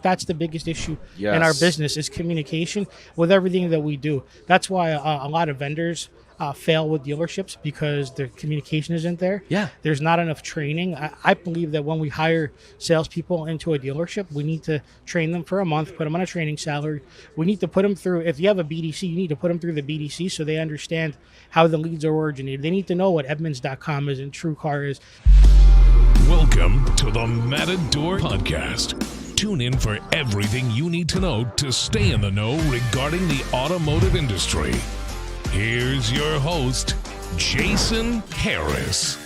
that's the biggest issue Yes. in our business is communication with everything that we do. That's why a lot of vendors fail with dealerships because their communication isn't there. Yeah. There's not enough training. I believe that when we hire salespeople into a dealership, we need to train them for a month, put them on a training salary. We need to put them through, if you have a BDC, you need to put them through the BDC so they understand how the leads are originated. They need to know what Edmunds.com is and TrueCar is. Welcome to the Matador Buscast. Tune in for everything you need to know to stay in the know regarding the automotive industry. Here's your host, Jason Harris.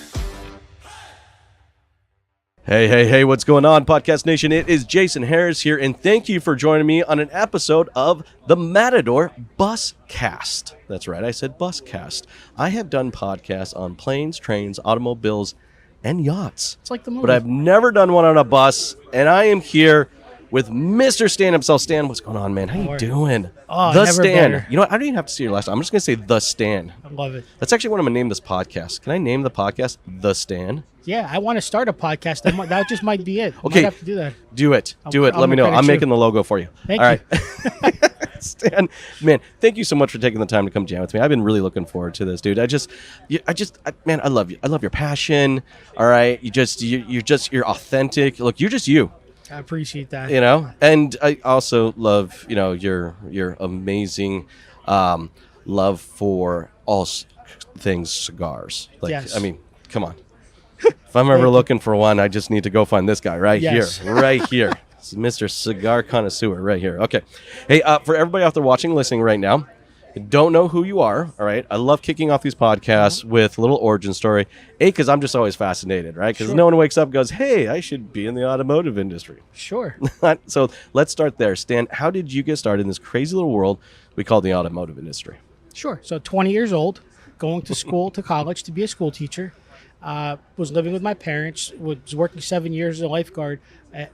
Hey, what's going on, Podcast Nation? It is Jason Harris here, and thank you for joining me on an episode of the Matador Buscast. That's right, I said Buscast. I have done podcasts on planes, trains, automobiles, and yachts. It's like the movie. But I've never done one on a bus, and I am here with Mr. Stan himself. Stan, what's going on, man? How you doing? Oh, the never Stan. better. You know what? I don't even have to see your last name. I'm just going to say The Stan. I love it. That's actually what I'm going to name this podcast. Can I name the podcast The Stan? Yeah, I want to start a podcast. That just might be it. Okay. Might have to do that. Do it. Let me know. credit I'm you. making the logo for you. Thank All you. right. Stan, man, thank you so much for taking the time to come jam with me. I've been really looking forward to this, dude. Man, I love you. I love your passion. All right. You're authentic. Look, you're just you. I appreciate that. You know, and I also love, your amazing love for all things cigars. Like, Yes. I mean, come on. If I'm ever looking for one, I just need to go find this guy Yes. here, right here. This is Mr. Cigar Connoisseur right here. Okay. Hey, for everybody out there watching, listening right now, don't know who you are, all right? I love kicking off these podcasts with a little origin story. A, because I'm just always fascinated, right? Because no one wakes up and goes, hey, I should be in the automotive industry. Sure. So let's start there. Stan, how did you get started in this crazy little world we call the automotive industry? Sure. So 20 years old, going to school, to college to be a school teacher. Was living with my parents, was working 7 years as a lifeguard,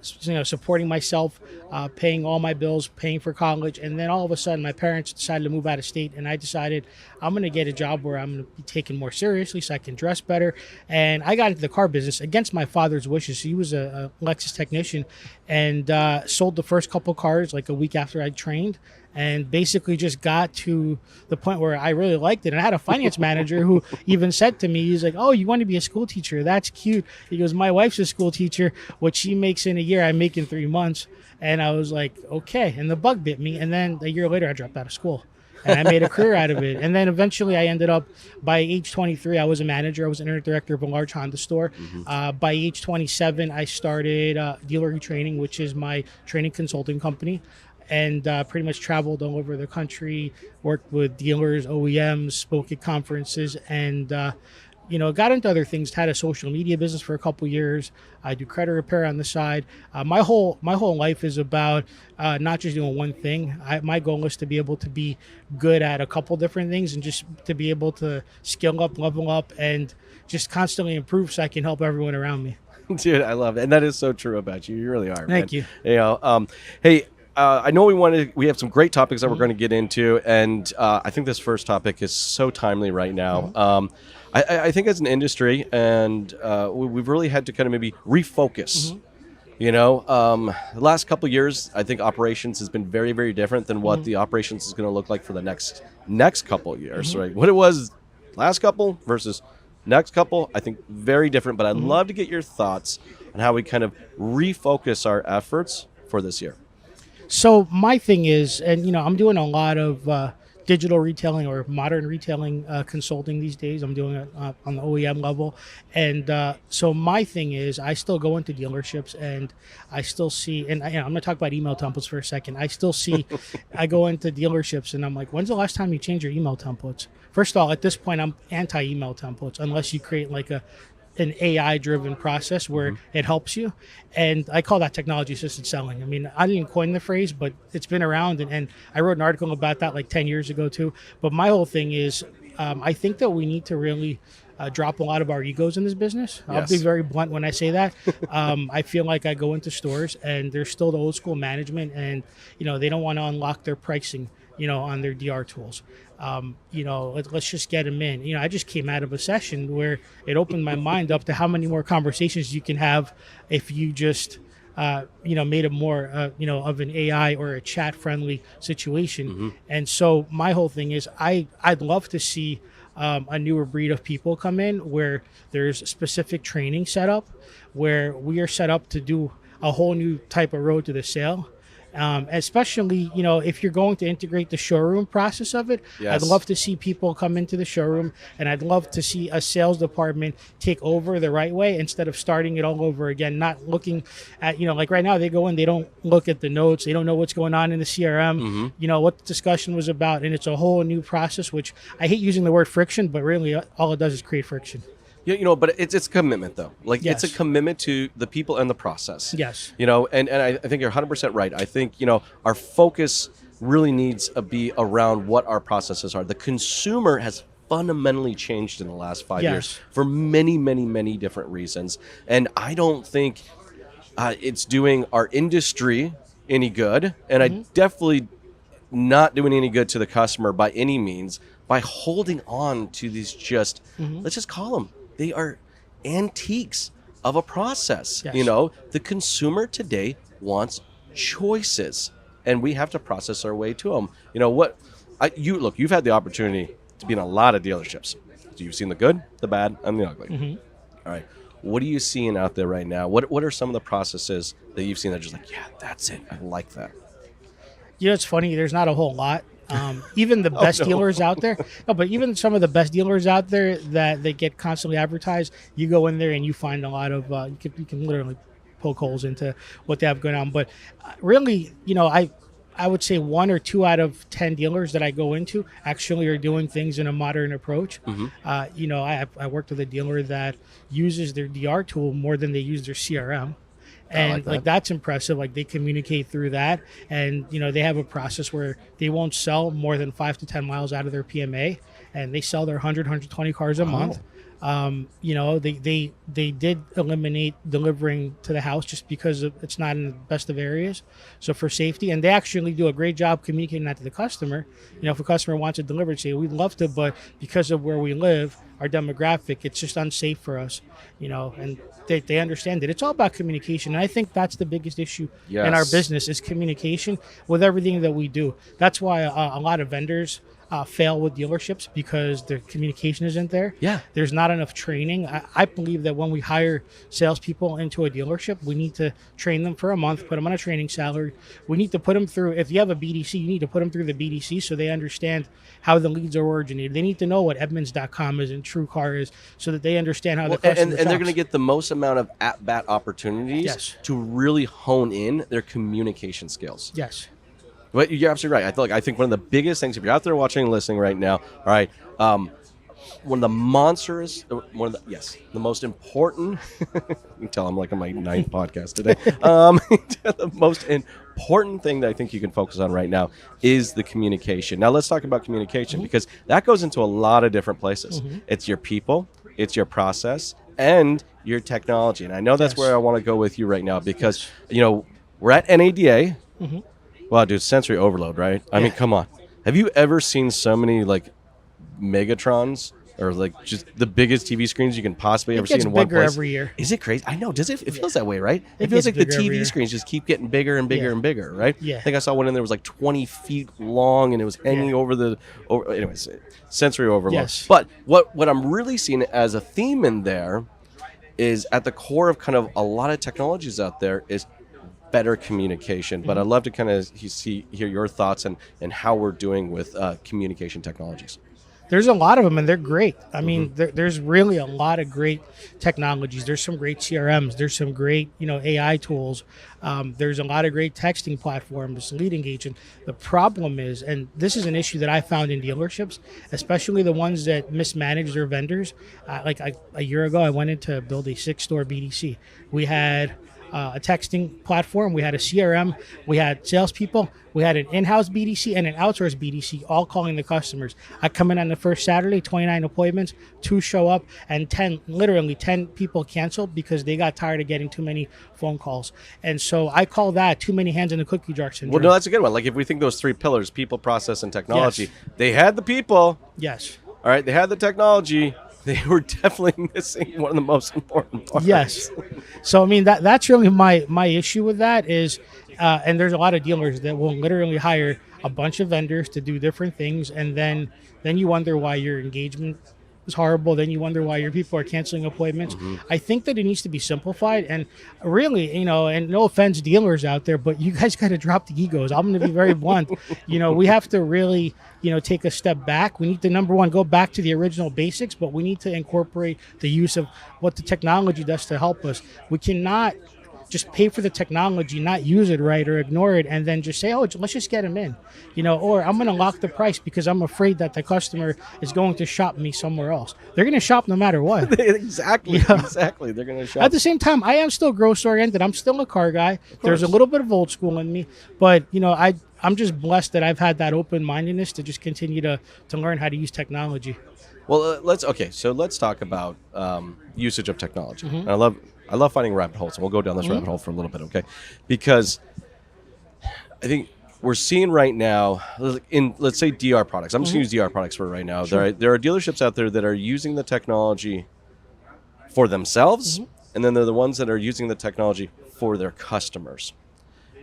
supporting myself, paying all my bills, paying for college. And then all of a sudden, my parents decided to move out of state, and I decided I'm going to get a job where I'm going to be taken more seriously so I can dress better. And I got into the car business against my father's wishes. He was a Lexus technician and sold the first couple cars like a week after I trained. And basically just got to the point where I really liked it. And I had a finance manager who even said to me, he's like, oh, you want to be a school teacher? That's cute. He goes, my wife's a school teacher. What she makes in a year, I make in 3 months. And I was like, okay. And the bug bit me. And then a year later, I dropped out of school. And I made a career out of it. And then eventually I ended up, by age 23, I was a manager. I was an internet director of a large Honda store. By age 27, I started Dealer Retraining, which is my training consulting company. And pretty much traveled all over the country, worked with dealers, OEMs, spoke at conferences, and got into other things. Had a social media business for a couple years. I do credit repair on the side. My whole life is about not just doing one thing. My goal is to be able to be good at a couple different things, and just to be able to skill up, level up, and just constantly improve so I can help everyone around me. Dude, I love it. And that is so true about you. You really are, man. Thank you. Hey, I know we have some great topics that we're going to get into, and I think this first topic is so timely right now. I think as an industry, and we've really had to kind of maybe refocus. The last couple of years, I think operations has been very, very different than what the operations is going to look like for the next couple of years, right? What it was last couple versus next couple, I think very different, but I'd love to get your thoughts on how we kind of refocus our efforts for this year. So my thing is, and I'm doing a lot of digital retailing or modern retailing consulting these days. I'm doing it on the OEM level. And so my thing is, I still go into dealerships and I still see, and I'm going to talk about email templates for a second. I still see, I go into dealerships and I'm like, when's the last time you changed your email templates? First of all, at this point, I'm anti-email templates unless you create like an AI-driven process where it helps you. And I call that technology-assisted selling. I mean, I didn't coin the phrase, but it's been around. And I wrote an article about that like 10 years ago, too. But my whole thing is I think that we need to really drop a lot of our egos in this business. I'll be very blunt when I say that. I feel like I go into stores and there's still the old-school management, and, they don't want to unlock their pricing, on their DR tools. Let's just get them in. I just came out of a session where it opened my mind up to how many more conversations you can have if you just made it more, of an AI or a chat friendly situation. And so my whole thing is I'd love to see a newer breed of people come in where there's specific training set up, where we are set up to do a whole new type of road to the sale. Especially, if you're going to integrate the showroom process of it, Yes. I'd love to see people come into the showroom, and I'd love to see a sales department take over the right way instead of starting it all over again, not looking at, like right now they go in, they don't look at the notes, they don't know what's going on in the CRM, what the discussion was about, and it's a whole new process, which I hate using the word friction, but really all it does is create friction. Yeah, but it's a commitment though. Like Yes. it's a commitment to the people and the process. Yes. And I think you're 100% right. I think, our focus really needs to be around what our processes are. The consumer has fundamentally changed in the last 5 Yes. years for many, many, many different reasons. And I don't think it's doing our industry any good. And I definitely not doing any good to the customer by any means by holding on to these let's just call them. They are antiques of a process. Yes. The consumer today wants choices, and we have to process our way to them. You've had the opportunity to be in a lot of dealerships. So you've seen the good, the bad, and the ugly. All right. What are you seeing out there right now? What are some of the processes that you've seen that are just like, yeah, that's it. I like that. It's funny. There's not a whole lot. Even the best dealers out there, but even some of the best dealers out there that they get constantly advertised, you go in there and you find a lot of, you can literally poke holes into what they have going on. But really, I would say 1 or 2 out of 10 dealers that I go into actually are doing things in a modern approach. I worked with a dealer that uses their DR tool more than they use their CRM. And that's impressive. Like they communicate through that, and they have a process where they won't sell more than 5 to 10 miles out of their PMA, and they sell their 120 cars a month. They did eliminate delivering to the house just because it's not in the best of areas, so for safety. And they actually do a great job communicating that to the customer. If a customer wants it delivered, say we'd love to, but because of where we live, our demographic, it's just unsafe for us. And they understand it. It's all about communication, and I think that's the biggest issue in our business is communication with everything that we do. That's why a lot of vendors fail with dealerships because their communication isn't there. Yeah. There's not enough training. I believe that when we hire salespeople into a dealership, we need to train them for a month, put them on a training salary. We need to put them through, if you have a BDC, you need to put them through the BDC so they understand how the leads are originated. They need to know what Edmunds.com is and TrueCar is so that they understand how the customer and they're going to get the most amount of at-bat opportunities to really hone in their communication skills. Yes. But you're absolutely right. I think one of the biggest things, if you're out there watching and listening right now, all right, one of the most important, you can tell I'm like on my 9th podcast today. The most important thing that I think you can focus on right now is the communication. Now let's talk about communication because that goes into a lot of different places. It's your people, it's your process, and your technology. And I know that's where I want to go with you right now because, we're at NADA. Wow, dude, sensory overload, right? I mean, come on. Have you ever seen so many Megatrons or just the biggest TV screens you can possibly ever see in one place? It gets bigger every year. Is it crazy? I know. Does it? It feels that way, right? It It feels gets like the bigger every TV year. screens just keep getting bigger and bigger and bigger, right? Yeah. I think I saw one in there was 20 feet long and it was hanging over anyways, sensory overload. Yes. But what I'm really seeing as a theme in there is at the core of kind of a lot of technologies out there is better communication. But I'd love to kind of hear your thoughts and how we're doing with communication technologies. There's a lot of them, and they're great. I mean, there's really a lot of great technologies. There's some great CRMs. There's some great, AI tools. There's a lot of great texting platforms, lead engagement. The problem is, and this is an issue that I found in dealerships, especially the ones that mismanage their vendors. A year ago, I went in to build a 6-store BDC. We had a texting platform, we had a CRM, we had salespeople, we had an in-house BDC and an outsourced BDC, all calling the customers. I come in on the first Saturday, 29 appointments, 2 show up, and 10 people canceled because they got tired of getting too many phone calls. And so I call that too many hands in the cookie jar syndrome. Well, no, that's a good one. If we think those 3 pillars, people, process, and technology, they had the people. Yes. All right, they had the technology. they were definitely missing one of the most important parts. Yes. So I mean that's really my issue with that is, and there's a lot of dealers that will literally hire a bunch of vendors to do different things, and then you wonder why your engagement is horrible. Then you wonder why your people are canceling appointments. I think that it needs to be simplified, and really, and no offense, dealers out there, but you guys got to drop the egos. I'm going to be very blunt. We have to really, take a step back. We need to, number one, go back to the original basics, but we need to incorporate the use of what the technology does to help us. We cannot just pay for the technology, not use it right or ignore it, and then just say, oh, let's just get them in, or I'm going to lock the price because I'm afraid that the customer is going to shop me somewhere else. They're going to shop no matter what. Exactly. Exactly. They're going to shop. At the same time, I am still growth oriented. I'm still a car guy. There's a little bit of old school in me, but I'm just blessed that I've had that open mindedness to just continue to learn how to use technology. Well, let's talk about usage of technology. And I love finding rabbit holes, and we'll go down this rabbit hole for a little bit, okay? Because I think we're seeing right now in, let's say, DR products. I'm just going to use DR products for right now. Sure. There are dealerships out there that are using the technology for themselves, and then they're the ones that are using the technology for their customers.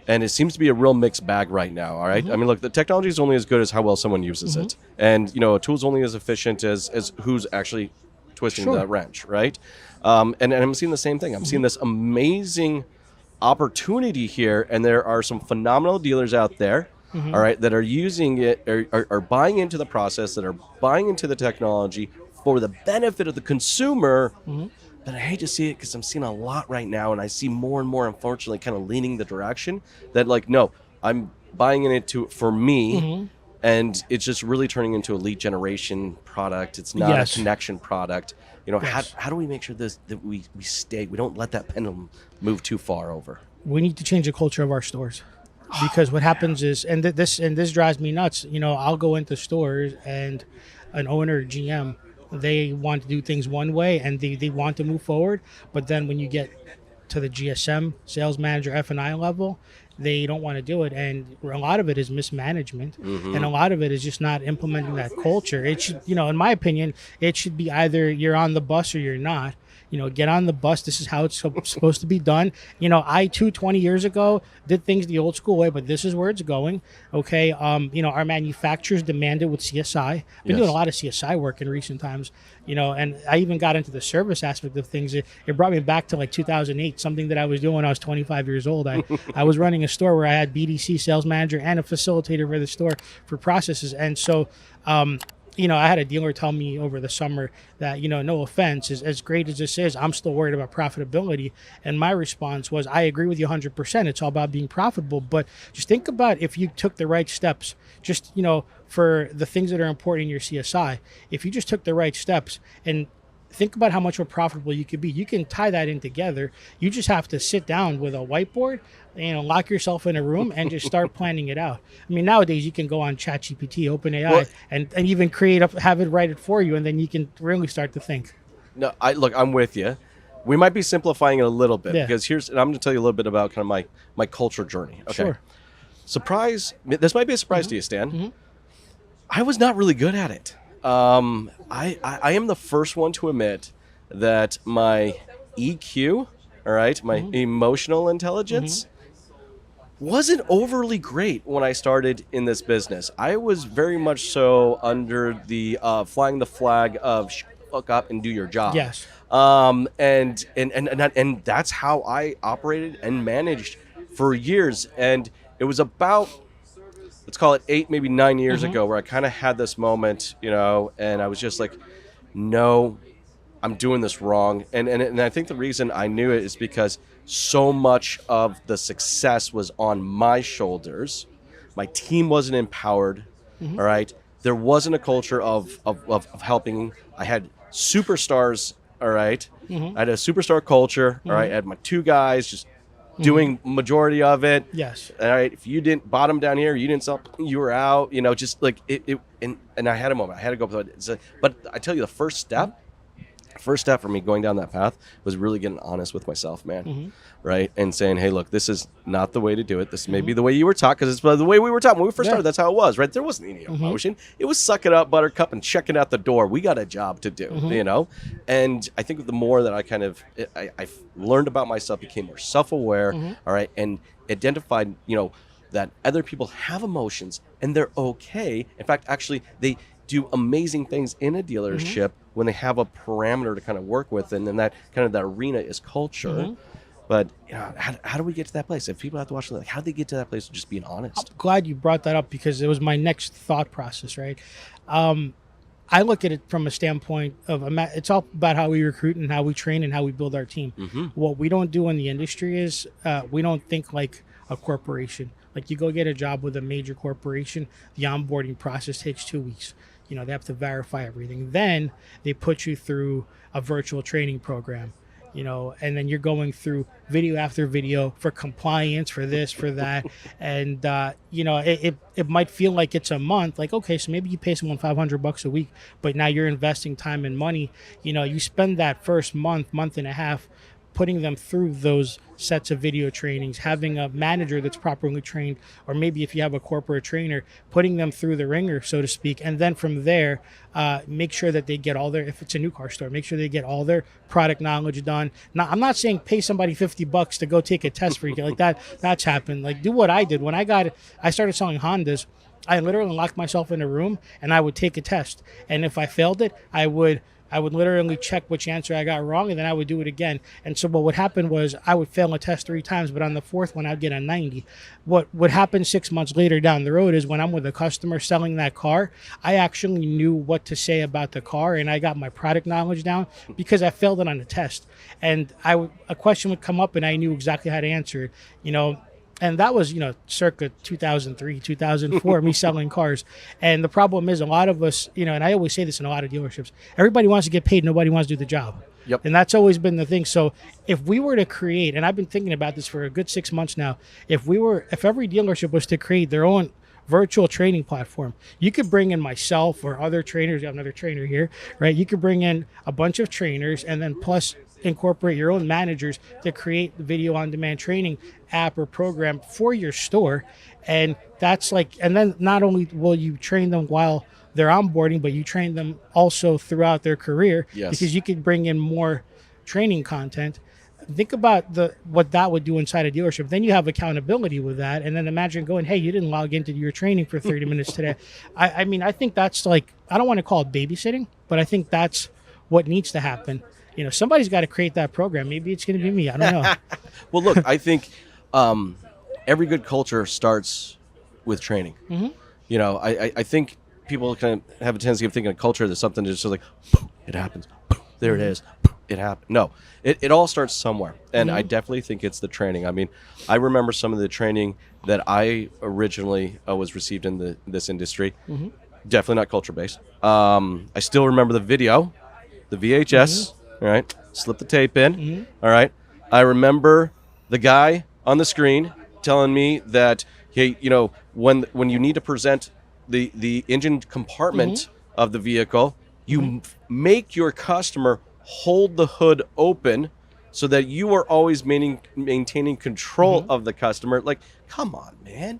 And it seems to be a real mixed bag right now, all right? I mean, look, the technology is only as good as how well someone uses it. And, a tool is only as efficient as who's actually twisting the wrench, right? And I'm seeing the same thing. I'm seeing this amazing opportunity here, and there are some phenomenal dealers out there, all right, that are using it, are buying into the process, that are buying into the technology for the benefit of the consumer. But I hate to see it because I'm seeing a lot right now, and I see more and more, unfortunately, kind of leaning the direction that, like, no, I'm buying into it for me, and it's just really turning into a lead generation product. It's not a connection product. How do we make sure that we don't let that pendulum move too far over? We need to change the culture of our stores, because what happens is, and this drives me nuts. I'll go into stores and an owner, GM, they want to do things one way and they want to move forward, but then when you get to the GSM, sales manager, F&I level, they don't want to do it, and a lot of it is mismanagement, and a lot of it is just not implementing that culture. It should, in my opinion, it should be either you're on the bus or you're not. Get on the bus. This is how it's supposed to be done. I too, 20 years ago, did things the old school way, but this is where it's going. Okay. Our manufacturers demand it with CSI. I've been doing a lot of CSI work in recent times, and I even got into the service aspect of things. It brought me back to like 2008, something that I was doing when I was 25 years old. I was running a store where I had BDC, sales manager, and a facilitator for the store for processes. And so, I had a dealer tell me over the summer that, no offense, as great as this is, I'm still worried about profitability. And my response was, I agree with you 100%. It's all about being profitable. But just think about if you took the right steps, just, for the things that are important in your CSI, if you just took the right steps and think about how much more profitable you could be. You can tie that in together. You just have to sit down with a whiteboard, lock yourself in a room and just start planning it out. I mean, nowadays you can go on ChatGPT, OpenAI, and even have it write it for you, and then you can really start to think. No, I'm with you. We might be simplifying it a little bit because and I'm going to tell you a little bit about kind of my culture journey. Okay. Sure. Surprise. This might be a surprise to you, Stan. I was not really good at it. I am the first one to admit that my EQ, all right, my emotional intelligence wasn't overly great when I started in this business. I was very much so under the flying the flag of fuck up and do your job. Yes. And that's how I operated and managed for years. And it was about, let's call it 8, maybe 9 years ago, where I kind of had this moment, and I was just like, no, I'm doing this wrong. And I think the reason I knew it is because so much of the success was on my shoulders. My team wasn't empowered. All right. There wasn't a culture of helping. I had superstars. All right. I had a superstar culture. All right. I had my 2 guys just doing majority of it. Yes. All right. If you didn't bottom down here, you didn't sell, you were out, just like it and I had a moment. I had to go. But I tell you, the first step first step for me going down that path was really getting honest with myself, man. Right? And saying, hey, look, this is not the way to do it. This may be the way you were taught, because it's the way we were taught when we first started. That's how it was, right? There wasn't any emotion. It was suck it up, buttercup, and check it out the door. We got a job to do, you know? And I think the more that I kind of, I learned about myself, became more self-aware, all right, and identified, you know, that other people have emotions and they're okay. In fact, actually, they do amazing things in a dealership when they have a parameter to kind of work with, and then that kind of that arena is culture. But you know, how do we get to that place? If people have to watch, like, how do they get to that place of just being honest? I'm glad you brought that up, because it was my next thought process, right? I look at it from a standpoint of, it's all about how we recruit and how we train and how we build our team. What we don't do in the industry is we don't think like a corporation. Like, you go get a job with a major corporation, the onboarding process takes 2 weeks. You know, they have to verify everything. Then they put you through a virtual training program, you know, and then you're going through video after video for compliance, for this, for that. And, you know, it might feel like it's a month. Like, okay, so maybe you pay someone $500 a week, but now you're investing time and money. You know, you spend that first month and a half putting them through those sets of video trainings, having a manager that's properly trained, or maybe if you have a corporate trainer, putting them through the ringer, so to speak. And then from there, make sure that they get all their, if it's a new car store, make sure they get all their product knowledge done. Now, I'm not saying pay somebody $50 to go take a test for you like that. That's happened. Like, do what I did. When I started selling Hondas, I literally locked myself in a room and I would take a test. And if I failed it, I would literally check which answer I got wrong, and then I would do it again. And so what would happen was I would fail a test 3 times, but on the 4th one, I'd get a 90. What would happen 6 months later down the road is when I'm with a customer selling that car, I actually knew what to say about the car, and I got my product knowledge down because I failed it on the test. And a question would come up, and I knew exactly how to answer it, you know. And that was, you know, circa 2003, 2004, me selling cars. And the problem is a lot of us, you know, and I always say this in a lot of dealerships, everybody wants to get paid, nobody wants to do the job. Yep. And that's always been the thing. So if we were to create, and I've been thinking about this for a good 6 months now, if every dealership was to create their own virtual training platform, you could bring in myself or other trainers. You have another trainer here, right? You could bring in a bunch of trainers and then plus incorporate your own managers to create the video on demand training app or program for your store. And that's like, and then not only will you train them while they're onboarding, but you train them also throughout their career. Yes. Because you could bring in more training content. Think about what that would do inside a dealership. Then you have accountability with that. And then imagine going, hey, you didn't log into your training for 30 minutes today. I mean, I think that's like, I don't want to call it babysitting, but I think that's what needs to happen. You know, somebody's got to create that program. Maybe it's going to be me. I don't know. Well, look, I think every good culture starts with training. You know, I think people kind of have a tendency of thinking of culture as something that's just like, it happens. There it is. It happened. No, it all starts somewhere. And I definitely think it's the training. I mean, I remember some of the training that I originally was received in this industry. Definitely not culture-based. I still remember the video, the VHS. All right, slip the tape in. All right, I remember the guy on the screen telling me that, hey, you know, when you need to present the engine compartment of the vehicle, you make your customer hold the hood open so that you are always maintaining control of the customer. Like, come on, man,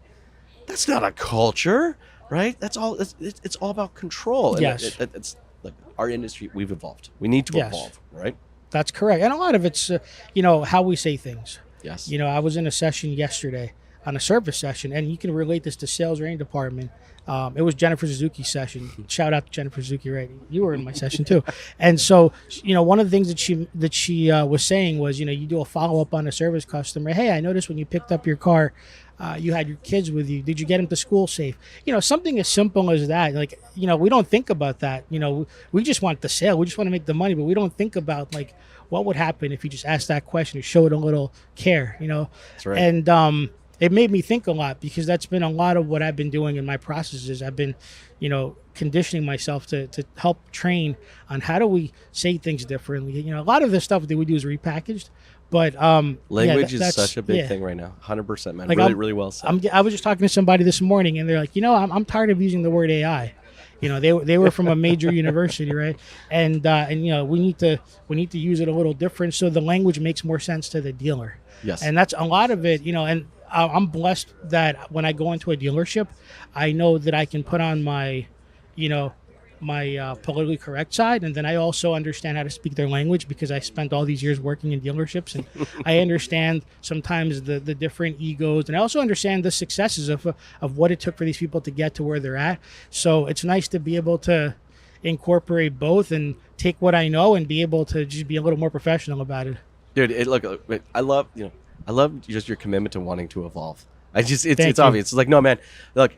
that's not a culture, right? That's all. It's all about control. And yes, it's like our industry. We've evolved. We need to evolve, right? That's correct. And a lot of it's, you know, how we say things. Yes. You know, I was in a session yesterday, on a service session, and you can relate this to sales or any department. It was Jennifer Suzuki's session. Shout out to Jennifer Suzuki, right? You were in my session too. And so, you know, one of the things that she was saying was, you know, you do a follow-up on a service customer. Hey, I noticed when you picked up your car, you had your kids with you. Did you get them to school safe? You know, something as simple as that. Like, you know, we don't think about that. You know, we just want the sale. We just want to make the money, but we don't think about, like, what would happen if you just asked that question or showed a little care, you know? That's right. And it made me think a lot, because that's been a lot of what I've been doing in my processes. I've been, you know, conditioning myself to help train on how do we say things differently. You know, a lot of the stuff that we do is repackaged, but language is such a big thing right now. 100%, man. Like, really well said. I was just talking to somebody this morning, and they're like, you know, I'm tired of using the word AI. They were from a major university, right? And we need to use it a little different so the language makes more sense to the dealer. Yes. And that's a lot of it, and I'm blessed that when I go into a dealership, I know that I can put on my politically correct side, and then I also understand how to speak their language because I spent all these years working in dealerships, and I understand sometimes the different egos, and I also understand the successes of what it took for these people to get to where they're at. So it's nice to be able to incorporate both and take what I know and be able to just be a little more professional about it. Dude, I love just your commitment to wanting to evolve. It's Thank obvious. you. It's like, no, man, look,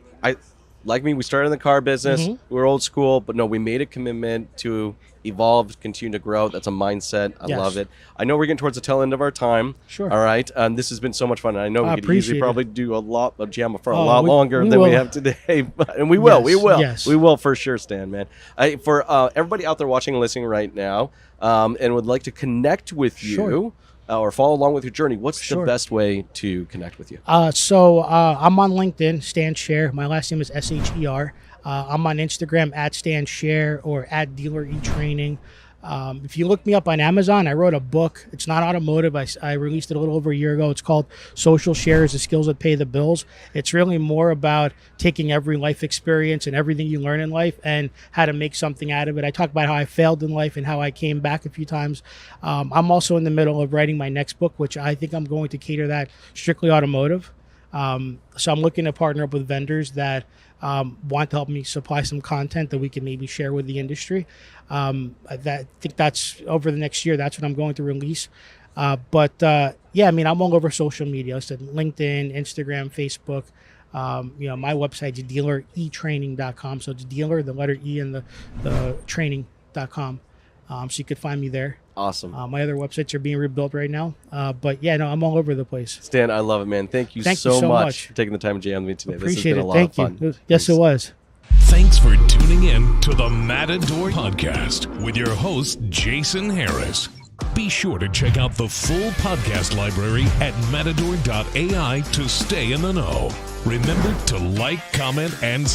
we started in the car business. Mm-hmm. We're old school, but no, we made a commitment to evolve, continue to grow. That's a mindset. I Yes. love it. I know we're getting towards the tail end of our time. Sure. All right. This has been so much fun. And I know we could appreciate easily it. probably do a jam for a Oh, lot longer we than we will. have today. And we will. Yes. We will for sure, Stan, man. For everybody out there watching and listening right now, and would like to connect with you. Sure. Or follow along with your journey, what's the Sure. best way to connect with you? So I'm on LinkedIn, Stan Sher. My last name is Sher. I'm on Instagram at Stan Sher or at Dealer eTraining. If you look me up on Amazon, I wrote a book. It's not automotive. I released it a little over a year ago. It's called Social Shares, the Skills That Pay the Bills. It's really more about taking every life experience and everything you learn in life and how to make something out of it. I talk about how I failed in life and how I came back a few times. I'm also in the middle of writing my next book, which I think I'm going to cater that strictly automotive. So I'm looking to partner up with vendors that want to help me supply some content that we can maybe share with the industry. I think that's over the next year. That's what I'm going to release. But I'm all over social media. I said LinkedIn, Instagram, Facebook. My website is dealeretraining.com. So it's dealer, the letter E, and the training.com. So you could find me there. Awesome. My other websites are being rebuilt right now. I'm all over the place. Stan, I love it, man. Thank you so much for taking the time to jam with me today. Appreciate this has been it. a lot Thank of fun. you. Yes, it was. Thanks for tuning in to the Matador Podcast with your host, Jason Harris. Be sure to check out the full podcast library at matador.ai to stay in the know. Remember to like, comment, and